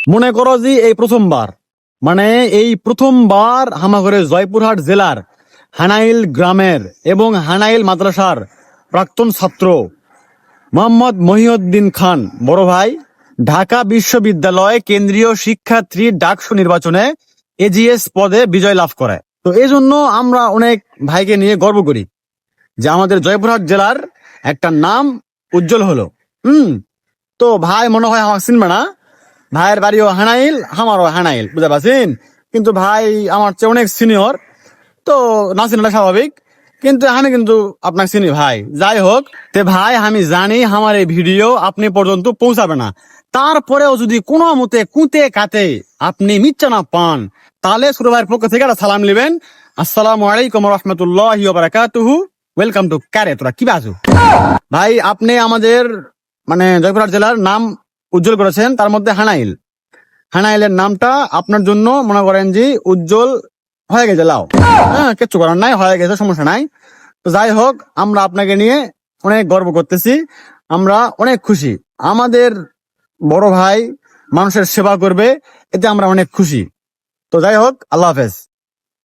মনে করো যে এই প্রথমবার, মানে এই প্রথমবার হামাগরে জয়পুরহাট জেলার হানাইল গ্রামের এবং হানাইল মাদ্রাসার প্রাক্তন ছাত্র মোহাম্মদ মহিউদ্দিন খান বড় ভাই ঢাকা বিশ্ববিদ্যালয় কেন্দ্রীয় শিক্ষার্থী ডাকসু নির্বাচনে এজিএস পদে বিজয় লাভ করে। তো এই জন্য আমরা অনেক ভাইকে নিয়ে গর্ব করি যে আমাদের জয়পুরহাট জেলার একটা নাম উজ্জ্বল হলো। তো ভাই মনে হয় আমার চিনবে না, ভাইয়ের বাড়িও হানাইল, আমারও হানাইল, বুঝতে পারছেন? কিন্তু ভাই আমার চেয়ে অনেক সিনিয়র, তো না চিনাটা স্বাভাবিক, কিন্তু আমি কিন্তু আপনাকে চিনি ভাই। যাই হোক, তে ভাই আমি জানি আমার এই ভিডিও আপনি পর্যন্ত পৌঁছাবে না, তারপরেও যদি কোনো মতে কুঁতে কাতে আপনি মিথ্যা না পান, তাহলে ছোট ভাইয়ের পক্ষ থেকে একটা সালাম নেবেন। আসসালামু আলাইকুম রহমতুল্লাহি ওয়া বারাকাতুহু। ওয়েলকাম টু কারে তোরা কি বাজু। ভাই আপনি আমাদের মানে জয়পুরহাট জেলার নাম উজ্জ্বল করেছেন, তার মধ্যে হানাইল, হানাইলের নামটা আপনার জন্য মনে করেন যে উজ্জ্বল হয়ে গেছে। লাও, হ্যাঁ, কিচ্ছু করার নাই, হয়ে গেছে, সমস্যা নাই। তো যাই হোক, আমরা আপনাকে নিয়ে অনেক গর্ব করতেছি, আমরা অনেক খুশি। আমাদের বড় ভাই মানুষের সেবা করবে, এতে আমরা অনেক খুশি। তো যাই হোক, আল্লাহ হাফেজ।